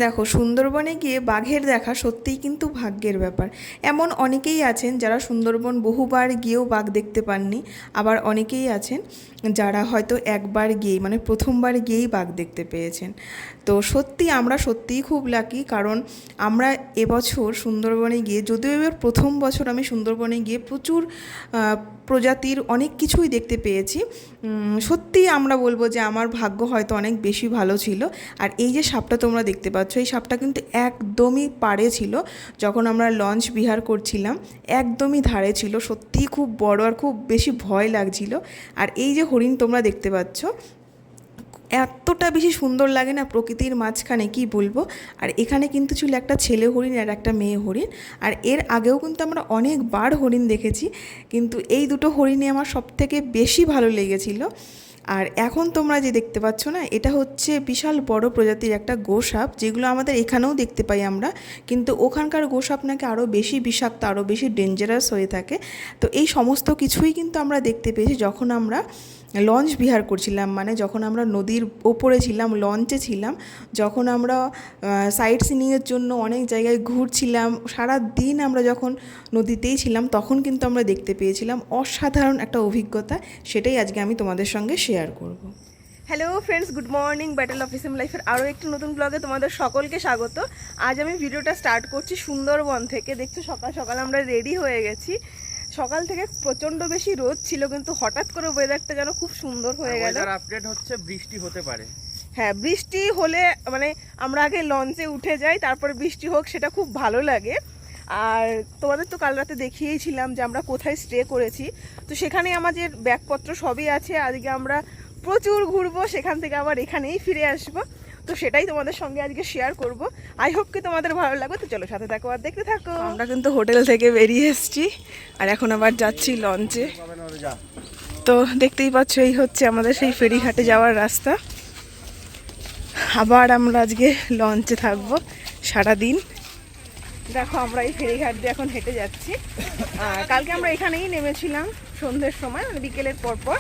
দেখো, সুন্দরবনে গিয়ে বাঘের দেখা সত্যিই কিন্তু ভাগ্যের ব্যাপার। এমন অনেকেই আছেন যারা সুন্দরবন বহুবার গিয়েও বাঘ দেখতে পাননি, আবার অনেকেই আছেন যারা হয়তো একবার গিয়েই মানে প্রথমবার গিয়েই বাঘ দেখতে পেয়েছেন। তো সত্যি আমরা সত্যিই খুব লাকি, কারণ আমরা এবছর সুন্দরবনে গিয়ে, যদিও এবার প্রথম বছর আমি সুন্দরবনে গিয়ে প্রচুর প্রজাতির অনেক কিছুই দেখতে পেয়েছি। সত্যিই আমরা বলবো যে আমার ভাগ্য হয়তো অনেক বেশি ভালো ছিল। আর এই যে সাপটা তোমরা দেখতে পাচ্ছ, এই সাপটা কিন্তু একদমই পাড়ে ছিল যখন আমরা লঞ্চ বিহার করছিলাম, একদমই ধারে ছিল। সত্যিই খুব বড় আর খুব বেশি ভয় লাগছিল। আর এই যে হরিণ তোমরা দেখতে পাচ্ছ, এতটা বেশি সুন্দর লাগে না প্রকৃতির মাঝখানে, কি বলবো। আর এখানে কিন্তু ছিল একটা ছেলে হরিণ আর একটা মেয়ে হরিণ। আর এর আগেও কিন্তু আমরা অনেকবার হরিণ দেখেছি, কিন্তু এই দুটো হরিণই আমার সবথেকে বেশি ভালো লেগেছিল। আর এখন তোমরা যে দেখতে পাচ্ছ না, এটা হচ্ছে বিশাল বড় প্রজাতির একটা গোসাপ, যেগুলো আমাদের এখানেও দেখতে পাই আমরা, কিন্তু ওখানকার গোসাপ নাকি আরও বেশি বিষাক্ত, আরও বেশি ডেঞ্জারাস হয়ে থাকে। তো এই সমস্ত কিছুই কিন্তু আমরা দেখতে পেয়েছি যখন আমরা লঞ্চ বিহার করছিলাম, মানে যখন আমরা নদীর ওপরে ছিলাম, লঞ্চে ছিলাম, যখন আমরা সাইট সিনিংয়ের জন্য অনেক জায়গায় ঘুরছিলাম, সারা দিন আমরা যখন নদীতেই ছিলাম, তখন কিন্তু আমরা দেখতে পেয়েছিলাম অসাধারণ একটা অভিজ্ঞতা। সেটাই আজকে আমি তোমাদের সঙ্গে শেয়ার করব। Hello friends, good morning. Battle of SM লাইফের আরও একটি নতুন ব্লগে তোমাদের সকলকে স্বাগত। আজ আমি ভিডিওটা স্টার্ট করছি সুন্দরবন থেকে। দেখছো সকাল সকাল আমরা রেডি হয়ে গেছি। সকাল থেকে প্রচন্ড বেশি রোদ ছিল, কিন্তু হঠাৎ করে ওয়েদারটা যেন খুব সুন্দর হয়ে গেল। আপডেট হচ্ছে বৃষ্টি হতে পারে। হ্যাঁ, বৃষ্টি হলে মানে আমরা আগে লঞ্চে উঠে যাই, তারপরে বৃষ্টি হোক, সেটা খুব ভালো লাগে। আর তোমাদের তো কাল রাতে দেখিয়েছিলাম যে আমরা কোথায় স্টে করেছি, তো সেখানে আমাদের ব্যাগপত্র সবই আছে। আজকে আমরা প্রচুর ঘুরবো, সেখান থেকে আবার এখানেই ফিরে আসবো। তো সেটাই তোমাদের সঙ্গে আজকে শেয়ার করব। আই হোপ কি তোমাদের ভালো লাগবে। তো চলো সাথে থাকো আর দেখতে থাকো। আমরা কিন্তু হোটেল থেকে বেরিয়ে এসেছি আর এখন আবার যাচ্ছি লঞ্চে। তো দেখতেই পাচ্ছ, এই হচ্ছে আমাদের সেই ফেরিঘাটে যাওয়ার রাস্তা। আবার আমরা আজকে লঞ্চে থাকবো সারাদিন। দেখো, আমরা এই ফেরিঘাট দিয়ে এখন হেঁটে যাচ্ছি। কালকে আমরা এখানেই নেমেছিলাম সন্ধ্যের সময়, মানে বিকেলের পরপর।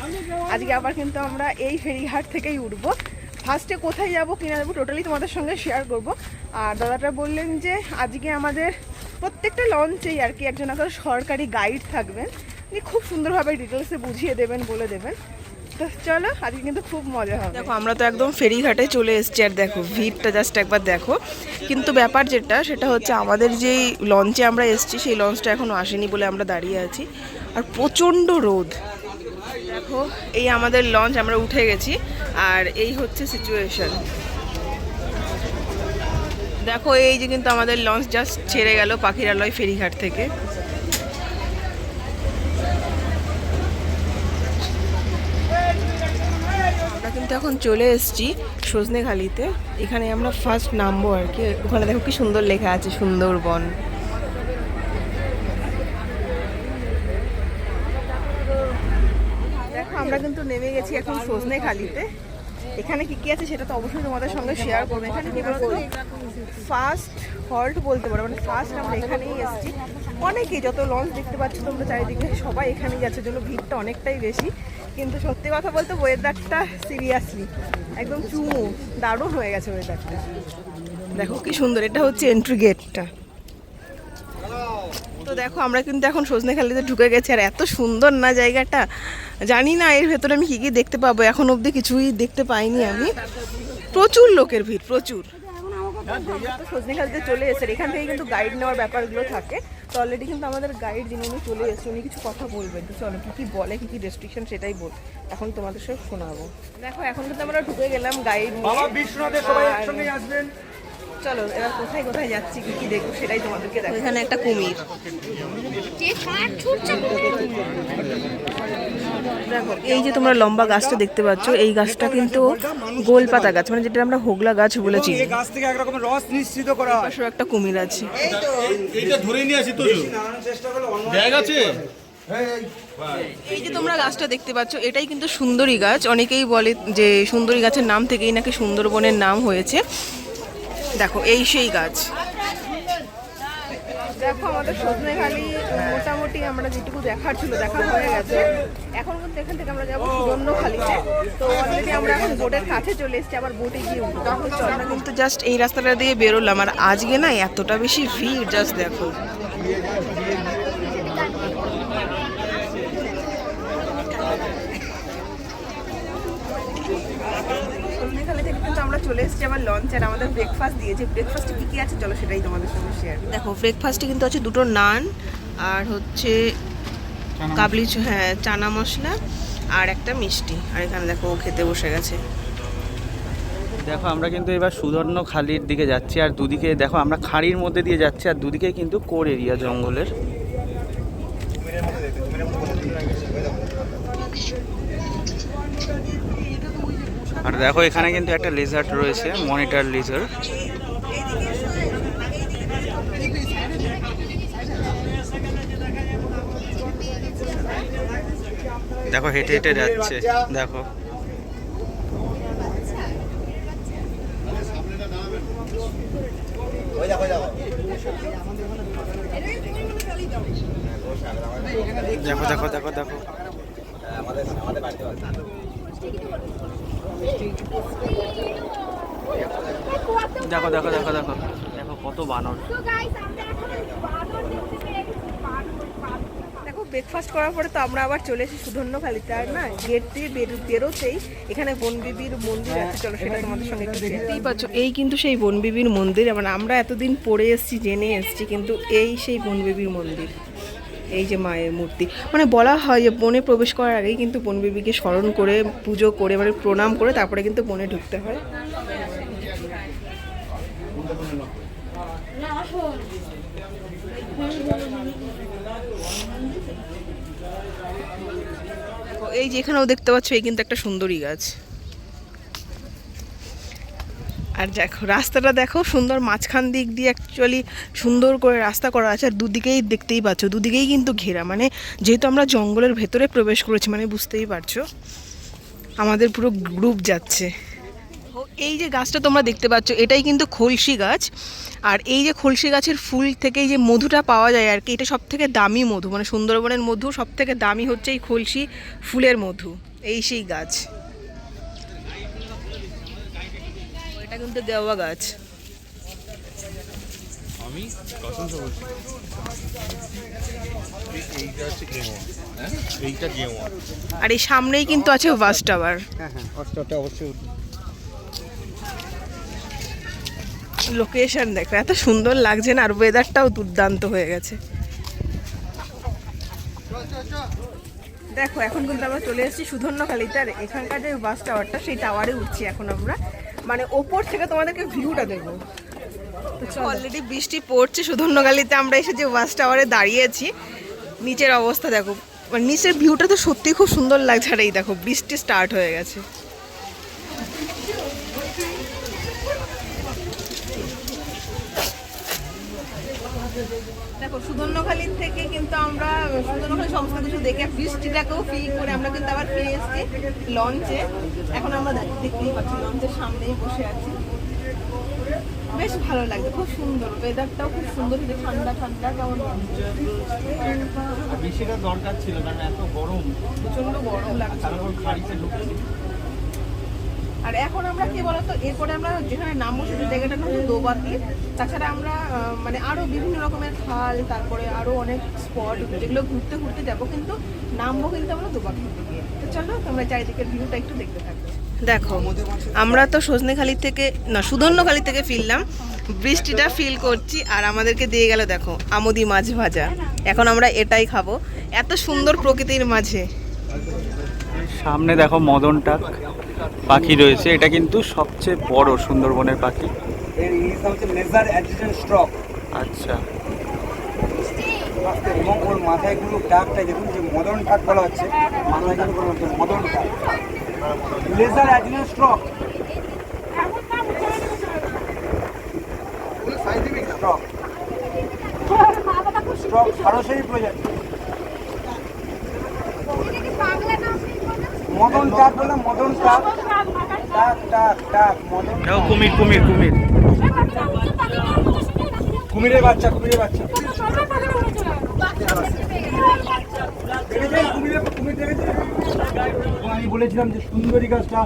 আজকে আবার কিন্তু আমরা এই ফেরিঘাট থেকেই উঠবো। ফার্স্টে কোথায় যাবো কিনা যাবো টোটালি তোমাদের সঙ্গে শেয়ার করব। আর দাদাটা বললেন যে আজকে আমাদের প্রত্যেকটা লঞ্চেই আর কি একজন একটা সরকারি গাইড থাকবেন, উনি খুব সুন্দরভাবে ডিটেলসে বুঝিয়ে দেবেন, বলে দেবেন। তো চলো, আজকে কিন্তু খুব মজা হবে। দেখো, আমরা তো একদম ফেরিঘাটে চলে এসেছি। আর দেখো ভিড়টা জাস্ট একবার দেখো। কিন্তু ব্যাপার যেটা, সেটা হচ্ছে আমাদের যেই লঞ্চে আমরা এসেছি সেই লঞ্চটা এখনও আসেনি বলে আমরা দাঁড়িয়ে আছি। আর প্রচণ্ড রোদ। দেখো, এই আমাদের লঞ্চ, আমরা উঠে গেছি। আর এই হচ্ছে সিচুয়েশন। দেখো, এই যে কিন্তু আমাদের লঞ্চ জাস্ট ছেড়ে গেল পাখিরালয় ফেরিঘাট থেকে। আমরা কিন্তু এখন চলে এসেছি সজনেখালিতে। এখানে আমরা ফার্স্ট নামবো আর কি। ওখানে দেখো কি সুন্দর লেখা আছে, সুন্দরবন। দেখো, আমরা কিন্তু নেমে গেছি এখন সজনেখালিতে। এখানে কি কি আছে সেটা তো অবশ্যই তোমাদের সঙ্গে শেয়ার করবো। এখানে কি বলতো, ফার্স্ট হল্ট বলতে পারো, মানে ফার্স্ট আমরা এখানেই এসেছি। অনেকেই, যত লঞ্চ দেখতে পাচ্ছ তোমরা চারিদিকে, সবাই এখানেই যাচ্ছে, জন্য ভিড়টা অনেকটাই বেশি। কিন্তু সত্যি কথা বলতে ওয়েদারটা সিরিয়াসলি একদম চুমু, দারুণ হয়ে গেছে ওয়েদারটা। দেখো কি সুন্দর, এটা হচ্ছে এন্ট্রি গেটটা। তো দেখো, আমরা কিন্তু এখন সজনেখালিতে ঢুকে গেছি। আর এত সুন্দর না জায়গাটা, জানি না এর ভেতরে আমি কী কী দেখতে পাবো। এখন অবধি কিছুই দেখতে পাইনি আমি। প্রচুর লোকের ভিড়, প্রচুর। সজনেখালিতে চলে এসেছে, এখান থেকে কিন্তু গাইড নেওয়ার ব্যাপারগুলো থাকে। তো অলরেডি কিন্তু আমাদের গাইড যিনি, উনি চলে এসেছে, উনি কিছু কথা বলবেন। তো চলো, কী কী বলে, কী কী রেস্ট্রিকশন, সেটাই এখন তোমাদের সব শোনাবো। দেখো, এখন কিন্তু আমরা ঢুকে গেলাম গাইড নিয়ে। চলো, এবার কোথায় কোথায় যাচ্ছি, কি কি দেখবো, সেটাই তোমাদেরকে দেখো। এখানে একটা কুমির। দেখো, এই যে তোমরা লম্বা গাছটা দেখতে পাচ্ছ, এই গাছটা কিন্তু গোলপাতা গাছ, মানে যেটা আমরা হোগলা গাছ বলেছি। গাছ থেকে একরকম রস নিশ্চিত করা হয়। একটা কুমির আছে। এইটা ধরে নিয়ে আসি তো ব্যাগ আছে। এই যে তোমরা গাছটা দেখতে পাচ্ছ, এটাই কিন্তু সুন্দরী গাছ। অনেকেই বলে যে সুন্দরী গাছের নাম থেকেই নাকি সুন্দরবনের নাম হয়েছে। দেখো, এই সেই গাছ। দেখো আমাদের সজনেখালি মোটামুটি আমরা যেটুকু দেখার ছিল দেখা হয়ে গেছে। এখন কিন্তু এখান থেকে আমরা যাবো সুবর্ণখালিতে। তো অলরেডি আমরা এখন বোটের কাছে চলে এসেছি, আবার বোটে গিয়ে উঠবো। আমরা কিন্তু জাস্ট এই রাস্তাটা দিয়ে বেরোলাম, আর আজকে না এতটা বেশি ভিড়, জাস্ট দেখো। সজনেখালি থেকে কিন্তু আমরা চলে এসেছি আবার লঞ্চ, আর আমাদের ব্রেকফাস্ট দিয়েছে। ব্রেকফাস্টে কী কী আছে চলো সেটাই তোমাদের সঙ্গে শেয়ার। দেখো ব্রেকফাস্টে কিন্তু আছে দুটো নান আর হচ্ছে কাবলি হ্যাঁ চানা মশলা আর একটা মিষ্টি। আর এখানে দেখো ও খেতে বসে গেছে। দেখো আমরা কিন্তু এবার সুবর্ণখালির দিকে যাচ্ছি, আর দুদিকে দেখো আমরা খাঁড়ির মধ্যে দিয়ে যাচ্ছি, আর দুদিকে কিন্তু কোর এরিয়া জঙ্গলের। আর দেখো এখানে কিন্তু একটা লেজার্ড রয়েছে, মনিটর লেজার্ড। দেখো হেঁটে হেঁটে যাচ্ছে, দেখো দেখো দেখো দেখো দেখো দেখো দেখো দেখো দেখো দেখো কত বানর। দেখো ব্রেকফাস্ট করার পরে তো আমরা আবার চলে এসেছি সুবর্ণখালিতে। আর না গেট দিয়ে বেরোতেই এখানে বনবিবির মন্দির আছে, চলো সেটা তোমাদের সঙ্গে একটু দেখতেই পাচ্ছ। এই কিন্তু সেই বনবিবির মন্দির, মানে আমরা এতদিন পড়ে এসেছি জেনে এসেছি, কিন্তু এই সেই বনবিবির মন্দির। এই যে মায়ের মূর্তি, মানে বলা হয় যে বনে প্রবেশ করার আগেই কিন্তু বনবিবিকে স্মরণ করে পুজো করে মানে প্রণাম করে তারপরে কিন্তু বনে ঢুকতে হয়। এই যেখানেও দেখতে পাচ্ছ এই কিন্তু একটা সুন্দরী গাছ। আর দেখো রাস্তাটা দেখো সুন্দর, মাঝখান দিক দিয়ে অ্যাকচুয়ালি সুন্দর করে রাস্তা করা আছে, আর দুদিকেই দেখতেই পাচ্ছ দুদিকেই কিন্তু ঘেরা, মানে যেহেতু আমরা জঙ্গলের ভেতরে প্রবেশ করেছি মানে বুঝতেই পারছো আমাদের পুরো গ্রুপ যাচ্ছে। এই যে গাছটা তোমরা দেখতে পাচ্ছ এটাই কিন্তু খলসি গাছ, আর এই যে খলসি গাছের ফুল থেকে যে মধুটা পাওয়া যায় আর কি, এটা সব থেকে দামি মধু, মানে সুন্দরবনের মধু সব থেকে দামি হচ্ছে এই খলসি ফুলের মধু। এই সেই গাছ, এটা কিন্তু দেওয়া গাছ। আমি কসম করে বলছি এইটা হচ্ছে গেমন, হ্যাঁ এইটা গেমন। আর এই সামনেই কিন্তু আছে ওয়াচ টাওয়ার। হ্যাঁ হ্যাঁ অষ্টটা অবশ্যই। লোকেশন দেখো এত সুন্দর লাগছে না, আর ওয়েদারটাও দুর্দান্ত হয়ে গেছে। দেখো এখন কিন্তু আমরা চলে এসেছি সুবর্ণখালিতে, আর এখানকার যে বাস টাওয়ারটা সেই টাওয়ারে উঠছি এখন আমরা, মানে ওপর থেকে তোমাদেরকে ভিউটা দেবো। তো অলরেডি বৃষ্টি পড়ছে সুবর্ণখালিতে, আমরা এসে যে বাস টাওয়ারে দাঁড়িয়েছি নিচের অবস্থা দেখো, মানে নিচের ভিউটা তো সত্যি খুব সুন্দর লাগছে। আর এই দেখো বৃষ্টি স্টার্ট হয়ে গেছে। দেখো সুবর্ণখালি থেকে কিন্তু আমরা সুবর্ণখালি সমস্ত কিছু দেখে বৃষ্টিটাকেও ফিল করে আমরা কিন্তু আবার ফিরে এসেছি লঞ্চে। এখন আমরা দেখতেই পাচ্ছি লঞ্চের সামনেই বসে আছি, বেশ ভালো লাগছে, খুব সুন্দর ওয়েদারটাও খুব সুন্দর, ঠান্ডা ঠান্ডা কেমন বৃষ্টিটা দরকার ছিল, কারণ এত গরম, প্রচন্ড গরম লাগছে। তারপর খাড়িতে ঢুকছি। আর এখন আমরা কি বলতো, এরপরে আমরা যেখানে নামবো সেই জায়গাটা হচ্ছে দোবাতি। তাছাড়া আমরা মানে আরো বিভিন্ন রকমের খাল, তারপরে আরো অনেক স্পট যেগুলো ঘুরতে ঘুরতে যাবো, কিন্তু নামবো কিন্তু আমরা দোবাতি থেকে। তো চলো তোমরা চারিদিকের ভিউটা একটু দেখতে থাকো। দেখো আমরা তো সজনেখালি থেকে না সুবর্ণখালি থেকে ফিরলাম, বৃষ্টিটা ফিল করছি, আর আমাদেরকে দিয়ে গেল দেখো আমুদি মাছ ভাজা। এখন আমরা এটাই খাবো এত সুন্দর প্রকৃতির মাঝে। সামনে দেখো মদন টাক পাখি রয়েছে, এটা কিন্তু সবচেয়ে বড় সুন্দরবনের পাখি। এর ইংলিশ নাম হচ্ছে লেজার অ্যাডজুটেন্ট স্ট্রক। আচ্ছা, এবং ওর মাথায় কিন্তু টাকটাই দেখুন যে মদন টাক বলা হচ্ছে, বাংলায় কিন্তু বলা হচ্ছে মদন টাক। Lesser adjutant stork, stork stork সরাসরি প্রজাতি। মদন টাক বললাম, মদন টাক, টাক টাক টাক মদন। কুমির কুমির কুমির কুমিরের বাচ্চা, কুমিরের বাচ্চা। বলেছিলাম যে সুন্দরী গাছটা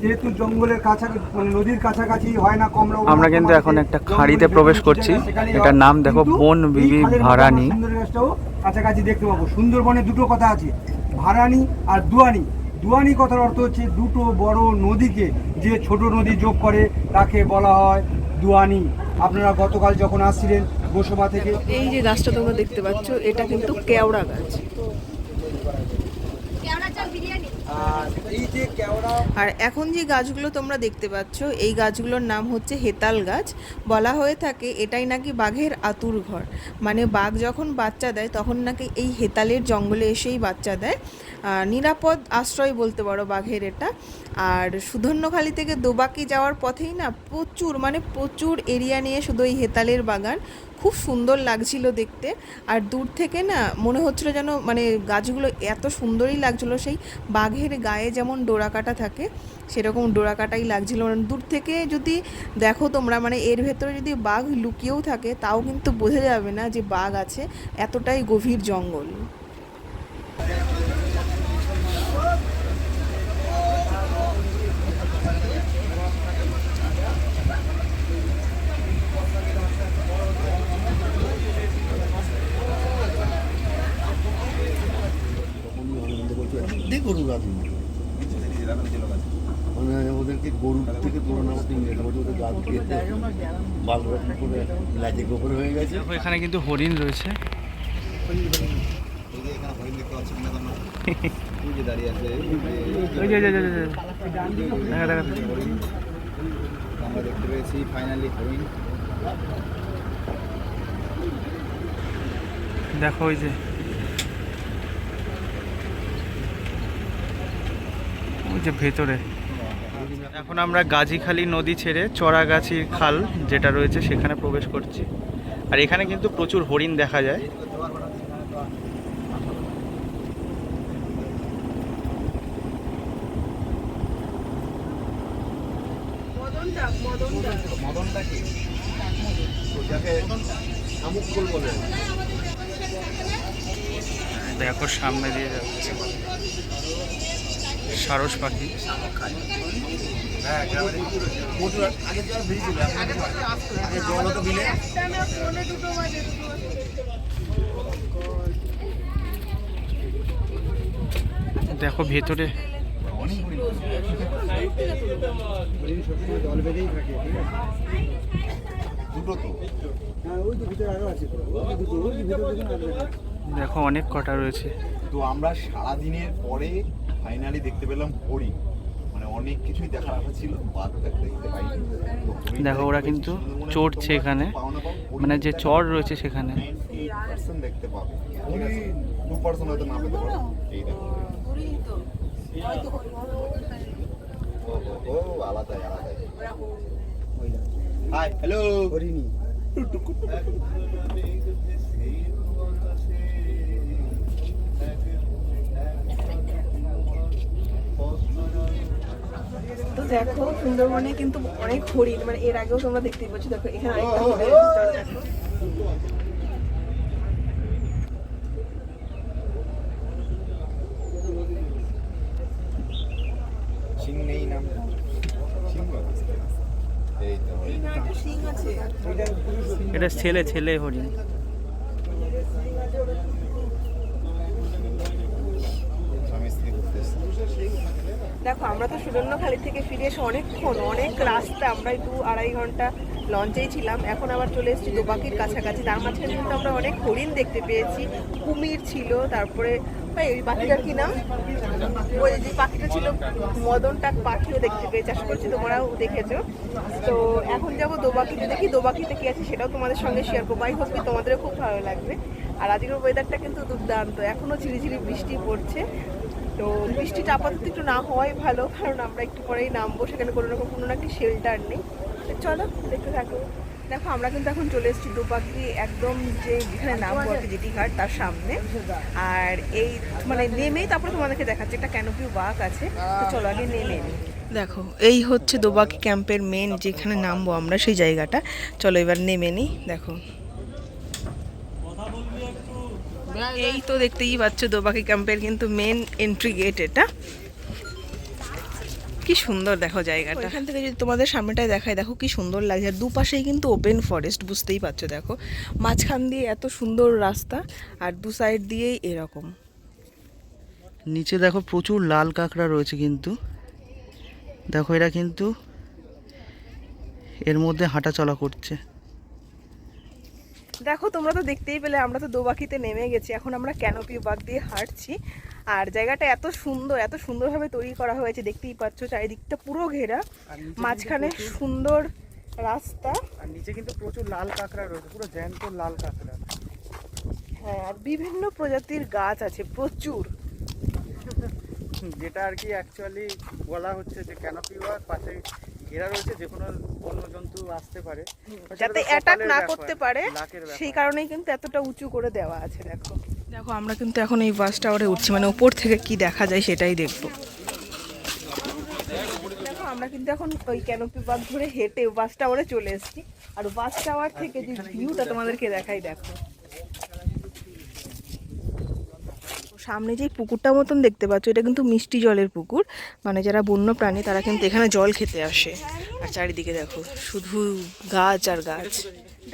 যেহেতু জঙ্গলের কাছাকাছি মানে নদীর কাছাকাছি হয় না কম রকম, আমরা কিন্তু এখন একটা খাঁড়িতে প্রবেশ করছি। এটার নাম দেখো বন বিবি ভারানি। সুন্দরী গাছটাও কাছাকাছি দেখতে পাবো। সুন্দরবনে দুটো কথা আছে, ভারানি আর দুয়ানি। দুয়ানি কথার অর্থ হচ্ছে দুটো বড় নদীকে যে ছোট নদী যোগ করে তাকে বলা হয় দুয়ানি। আপনারা গতকাল যখন আসছিলেন গোসবা থেকে, এই যে গাছটা তোমরা দেখতে পাচ্ছ এটা কিন্তু কেওড়া গাছ। আর এই যে কেওড়া আর এখন যে গাছগুলো তোমরা দেখতে পাচ্ছ এই গাছগুলোর নাম হচ্ছে হেতাল গাছ। বলা হয়ে থাকে এটাই নাকি বাঘের আতুর ঘর, মানে বাঘ যখন বাচ্চা দেয় তখন নাকি এই হেতালের জঙ্গলে এসেই বাচ্চা দেয়। নিরাপদ আশ্রয় বলতে পারো বাঘের এটা। আর সুধন্যখালি থেকে দোবাকি যাওয়ার পথেই না প্রচুর এরিয়া নিয়ে শুধু এই হেতালের বাগান। খুব সুন্দর লাগছিল দেখতে। আর দূর থেকে না মনে হচ্ছিল যেন মানে গাছগুলো এত সুন্দরই লাগছিল, সেই বাঘের গায়ে যেমন ডোরাকাটা থাকে সেরকম ডোরাকাটাই লাগছিল। মানে দূর থেকে যদি দেখো তোমরা, মানে এর ভেতরে যদি বাঘ লুকিয়েও থাকে তাও কিন্তু বোঝা যাবে না যে বাঘ আছে, এতটাই গভীর জঙ্গল। গরু রাখি মানে ওদেরকে গরু থেকে তুলনা করতে ওদের গাছ খেতে বাল রকম করে লাজে গোবর হয়ে গেছে। দেখো এখানে কিন্তু হরিণ রয়েছে। আমরা দেখতে পেয়েছি ফাইনালি হরিণ। দেখো ওই যে ভেতরে। এখন আমরা গাজীখালী নদী ছেড়ে চড়াগাছির খাল যেটা রয়েছে সেখানে প্রবেশ করছি। আর এখানে কিন্তু প্রচুর হরিণ দেখা যায়। দেখো সামনে দিয়ে যাচ্ছে সারস পাখি। দেখো ভেতরে জল বেঁধেই থাকে, ঠিক আছে? দুটো তো হ্যাঁ ওই তো ভিতরে আরো আছে, দেখো অনেক কটা রয়েছে। তো আমরা সারাদিনের পরে ফাইনালি দেখতে পেলাম হরিণ। মানে অনেক কিছুই দেখার কথা ছিল, বাঘ দেখতে পাইনি। তো হরিণ দেখো ওরা কিন্তু চড়ছে এখানে, মানে যে চর রয়েছে সেখানে। 8% দেখতে পাবে, 2% হয়তো না পেতে পারো। এই দেখো ও আলাদাই আলাদাই। Hi hello Harini. তো দেখো সুন্দরবনে কিন্তু অনেক হরিণ, মানে এর আগেও তোমরা দেখতেই পাচ্ছ। দেখো এখানে আরেকটা হরিণ আছে, দেখো। সিং নেই নাম সিংহ। এই তো সিং আছে। এটা ছেলে হরিণ। স্বামী স্ত্রী করতেছে। দেখো আমরা তো সুবর্ণখালি থেকে ফিরে এসে অনেক রাস্তা, আমরা 2-2.5 ঘন্টা লঞ্চেই ছিলাম। এখন আবার চলে এসেছি দোবাকির কাছাকাছি। তার মাঝখানে কিন্তু আমরা অনেক হরিণ দেখতে পেয়েছি, কুমির ছিল, তারপরে ওই পাখিটার কি নাম, ওই যে পাখিটা ছিল মদন টাক পাখিও দেখতে পেয়েছি। আশা করছি তোমরাও দেখেছো। তো এখন যাবো দোবাকিতে, দেখি দোবাকিতে কি আছে সেটাও তোমাদের সঙ্গে শেয়ার করবো। আই হোপ তোমাদেরও খুব ভালো লাগবে। আর আজকের ওয়েদারটা কিন্তু দুর্দান্ত, এখনও ঝিরিঝিরি বৃষ্টি পড়ছে। তো বৃষ্টিটা আপাতত একটু না হওয়াই ভালো, কারণ আমরা একটু পরেই নামবো, সেখানে কোনো না একটি শেল্টার নেই। চলো দেখতে থাকো। দেখো আমরা কিন্তু এখন চলে এসেছি দোবাকি, একদম যে যেখানে নামবো আর কি জেটি ঘাট তার সামনে। আর এই মানে নেমেই তারপরে তোমাদেরকে দেখাচ্ছে একটা ক্যানোপি ওয়াক আছে। তো চলো আগে নেমে নিই। দেখো এই হচ্ছে দোবাকি ক্যাম্পের মেন যেখানে নামবো আমরা, সেই জায়গাটা। চলো এবার নেমে নিই। দেখো এই তো দেখতেই পাচ্ছ দোবাকি ক্যাম্পের কিন্তু মেন এন্ট্রি গেট এটা। কি সুন্দর দেখো জায়গাটা। এখান থেকে যদি তোমাদের সামনেটায় দেখায়, দেখো কি সুন্দর লাগছে। আর দুপাশেই কিন্তু ওপেন ফরেস্ট, বুঝতেই পারছো। দেখো মাঝখান দিয়ে এত সুন্দর রাস্তা, আর দু সাইড দিয়েই এরকম। নিচে দেখো প্রচুর লাল কাঁকড়া রয়েছে, কিন্তু দেখো এরা কিন্তু এর মধ্যে হাঁটা চলা করছে। দেখো তোমরা তো দেখতেই পেলে, আমরা তো দোবাকিতে নেমে গেছি, এখন আমরা ক্যানোপি ওয়াক দিয়ে হাঁটছি। আর জায়গাটা এত সুন্দর, এত সুন্দরভাবে তৈরি করা হয়েছে, দেখতেই পাচ্ছ চারিদিকটা পুরো ঘেরা, মাঝখানে সুন্দর রাস্তা। আর নিচে কিন্তু প্রচুর লাল কাঁকড়া রয়েছে, পুরো জ্যান্ত লাল কাঁকড়া। হ্যাঁ, আর বিভিন্ন প্রজাতির গাছ আছে প্রচুর। যেটা আর কি অ্যাকচুয়ালি বলা হচ্ছে যে ক্যানোপি ওয়াক পাশে ঘেরা রয়েছে, যে কোনো বন্য জন্তু আসতে পারে, যাতে অ্যাটাক না করতে পারে, সেই কারণেই কিন্তু এতটা উঁচু করে দেওয়া আছে। দেখো দেখো আমরা কিন্তু এখন এই বাস টাওয়ারে উঠছি, মানে উপর থেকে কি দেখা যায় সেটাই দেখবো। দেখো আমরা কিন্তু এখন ওই ক্যানোপি ওয়াক ধরে হেঁটে বাস টাওয়ারে চলে এসেছি। আর বাস টাওয়ার থেকে যে ভিউটা তোমাদেরকে দেখাই, দেখো সামনে যে পুকুরটা মতন দেখতে পাচ্ছ, এটা কিন্তু মিষ্টি জলের পুকুর, মানে যারা বন্য প্রাণী তারা কিন্তু এখানে জল খেতে আসে। আর চারিদিকে দেখো শুধু গাছ আর গাছ।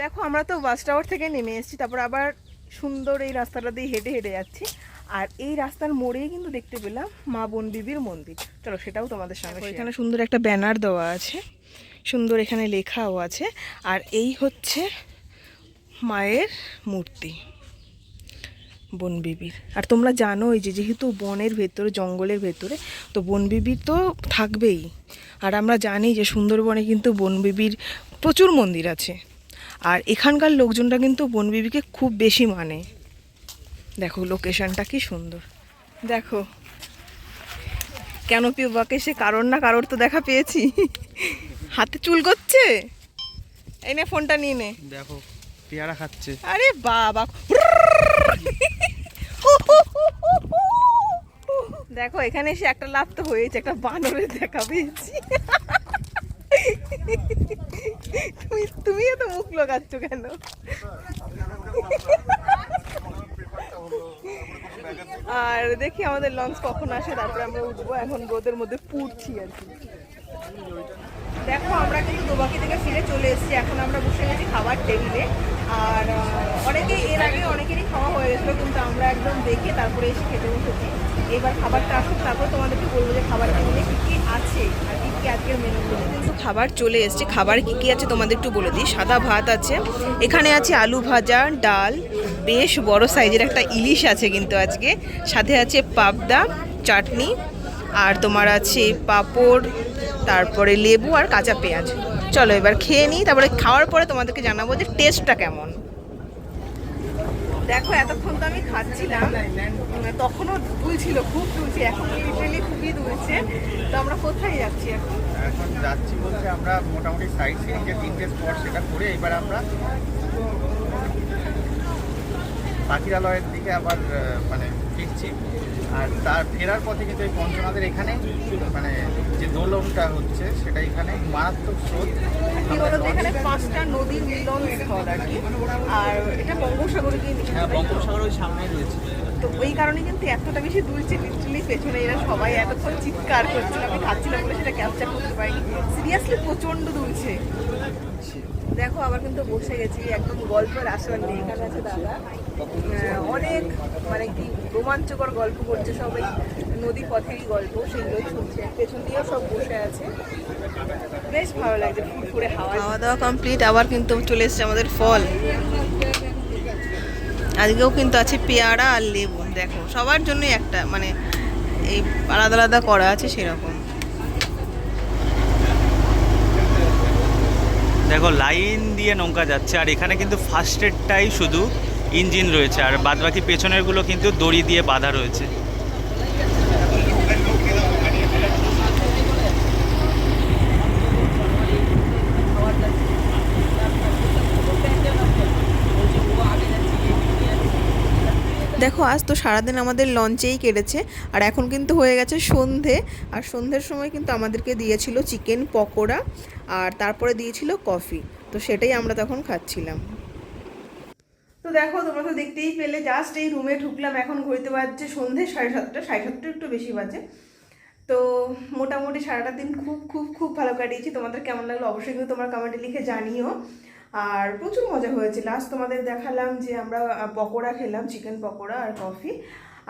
দেখো আমরা তো বাস টাওয়ার থেকে নেমে এসেছি, তারপর আবার সুন্দর এই রাস্তাটা দিয়ে হেঁটে হেঁটে যাচ্ছি। আর এই রাস্তার মোড়েই কিন্তু দেখতে পেলাম মা বনবিবির মন্দির। চলো সেটাও তোমাদের সামনে। এখানে সুন্দর একটা ব্যানার দেওয়া আছে, সুন্দর এখানে লেখাও আছে। আর এই হচ্ছে মায়ের মূর্তি বনবিবির। আর তোমরা জানোই যে যেহেতু বনের ভেতরে, জঙ্গলের ভেতরে, তো বনবিবির তো থাকবেই। আর আমরা জানি যে সুন্দরবনে কিন্তু বনবিবির প্রচুর মন্দির আছে, আর এখানকার লোকজনরা কিন্তু বনবিবিকে খুব বেশি মানে। দেখো লোকেশনটা কি সুন্দর। দেখো ক্যানোপি ওয়াকে সে কারোর না কারোর তো দেখা পেয়েছি। হাতে চুল করছে, এই নে ফোনটা নিয়ে নে। দেখো পেয়ারা খাচ্ছে। আরে বাবা, দেখো এখানে এসে একটা লাভ তো হয়েছে, একটা বানরের দেখা পেয়েছি। তুমি এত মুখ লোকাচ্ছ কেন? আর দেখি আমাদের লঞ্চ কখন আসে, তারপরে আমরা উঠবো। এখন রোদের মধ্যে পুড়ছি আর কি। দেখো আমরা কিন্তু দোবাকি থেকে ফিরে চলে এসেছি, এখন আমরা বসে গেছি খাবার টেবিলে। আর অনেকেই এর আগে অনেকেরই খাওয়া হয়ে গেছিলো, কিন্তু আমরা একদম দেখে তারপরে এসে খেতে বসেছি। এবার খাবারটা আসুক, তারপর তোমাদেরকে বলবো যে খাবার টেবিলে কী কী আছে আর কী কী আজকের মেনু। কিন্তু খাবার চলে এসছে, খাবার কী কী আছে তোমাদের একটু বলে দিই। সাদা ভাত আছে, এখানে আছে আলু ভাজা, ডাল, বেশ বড় সাইজের একটা ইলিশ আছে কিন্তু আজকে, সাথে আছে পাবদা, চাটনি, আর তোমার আছে পাঁপড়, তারপরে লেবু আর কাঁচা পেঁয়াজ। চলো এবার খেয়ে নিই, তারপরে খাওয়ার পরে তোমাদেরকে জানাবো যে টেস্টটা কেমন। দেখো এতক্ষণ তো আমি খাচ্ছিলাম, তখনও দুলছিল, খুব দুলছে, এখন লিটারেলি খুবই দুলছে। তো আমরা কোথায় যাচ্ছি এখন? এখন যাচ্ছি বলতে আমরা মোটামুটি সাইড সিইং যে 3টে স্পট সেটা করে এবার আমরা পাখিরালয়ের দিকে আবার মানে ফিরছি। আর তার ফেরার পথে কিন্তু এই পঞ্চনাথের এখানে মানে যে দোলনটা হচ্ছে সেটা এখানে মারাত্মক স্রোত। কি বলতো, এখানে 5টা নদীর মিলন স্থল আর কি, আর এটা বঙ্গোপসাগরে গিয়ে মিশে। হ্যাঁ, বঙ্গোপসাগর ওই সামনেই রয়েছে। তো ওই কারণে কিন্তু এতটা বেশি দুলছে, লিটারালি পেছনে এরা সবাই এতক্ষণ চিৎকার করছিল, আমি খাচ্ছিলাম বলে সেটা ক্যাপচার করতে পারিনি। সিরিয়াসলি প্রচণ্ড দুলছে। দেখো আবার কিন্তু বসে গেছি একদম গল্পের আসলে। এখানে আছে দাদা, অনেক মানে কি রোমাঞ্চকর গল্প করছে, সবাই নদী পথেরই গল্প, সেগুলোই শুনছে। পেছন দিয়েও সব বসে আছে, বেশ ভালো লাগছে। ফুরফুরে হাওয়া। খাওয়া দাওয়া কমপ্লিট, আবার কিন্তু চলে এসছে আমাদের ফল। আজকেও কিন্তু আছে পেয়ারা আর লেবু। দেখো সবার জন্যই একটা মানে এই আলাদা আলাদা করা আছে সেরকম। দেখো লাইন দিয়ে নৌকা যাচ্ছে, আর এখানে কিন্তু ফার্স্টেরটাই শুধু ইঞ্জিন রয়েছে, আর বাদবাকি পেছনেরগুলো কিন্তু দড়ি দিয়ে বাঁধা রয়েছে। দেখো আজ তো সারাদিন আমাদের লঞ্চেই কেটেছে, আর এখন কিন্তু হয়ে গেছে সন্ধে। আর সন্ধ্যের সময় কিন্তু আমাদেরকে দিয়েছিল চিকেন পকোড়া, আর তারপরে দিয়েছিল কফি, তো সেটাই আমরা তখন খাচ্ছিলাম। তো দেখো তোমরা তো দেখতেই পেলে, জাস্ট এই রুমে ঢুকলাম, এখন ঘুরতে বাজছে সন্ধ্যে 7:30, 7:30 একটু বেশি বাজে। তো তো মোটামুটি সারাটা দিন খুব খুব খুব ভালো কাটিয়েছি। তোমাদের কেমন লাগলো অবশ্যই কিন্তু তোমরা কমেন্টে লিখে জানিও। আর প্রচুর মজা হয়েছে। লাস্ট তোমাদের দেখালাম যে আমরা পকোড়া খেলাম, চিকেন পকোড়া আর কফি।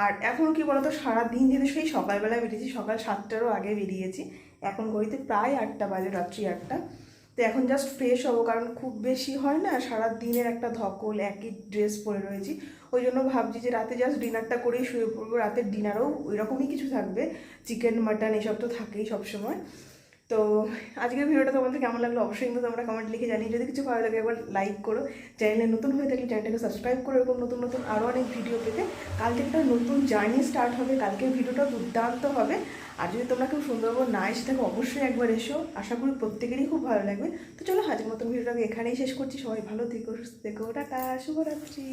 আর এখন কি বলতো, সারাদিন যেহেতু সেই সকালবেলা বেরিয়েছি, সকাল 7টারও আগে বেরিয়েছি, এখন ঘড়িতে প্রায় 8টা বাজে, রাত্রি 8টা। তো এখন জাস্ট ফ্রেশ হবো, কারণ খুব বেশি হয় না সারা দিনের একটা ধকল, একই ড্রেস পরে রয়েছি। ওই জন্য ভাবছি যে রাতে জাস্ট ডিনারটা করেই শুয়ে পড়বো। রাতের ডিনারও ওই রকমই কিছু থাকবে, চিকেন মাটন এসব তো থাকেই সবসময়। তো আজকের ভিডিওটা তোমাদের কেমন লাগলো অবশ্যই কিন্তু তোমরা কমেন্ট লিখে জানিয়ে। যদি কিছু ভালো লাগে একবার লাইক করো, চ্যানেলে নতুন হয়ে থাকলে চ্যানেলটাকে সাবস্ক্রাইব করো এরকম নতুন নতুন আরও অনেক ভিডিও পেতে। কালকে একটা নতুন জার্নি স্টার্ট হবে, কালকের ভিডিওটা দুর্দান্ত হবে। আর যদি তোমরা কেউ সুন্দরবন না এসে থাকো অবশ্যই একবার এসো, আশা করি প্রত্যেকেরই খুব ভালো লাগবে। তো চলো আজকের মতন ভিডিওটাকে এখানেই শেষ করছি। সবাই ভালো থেকো, সুস্থ থেকো, টাটা, শুভরাত্রি।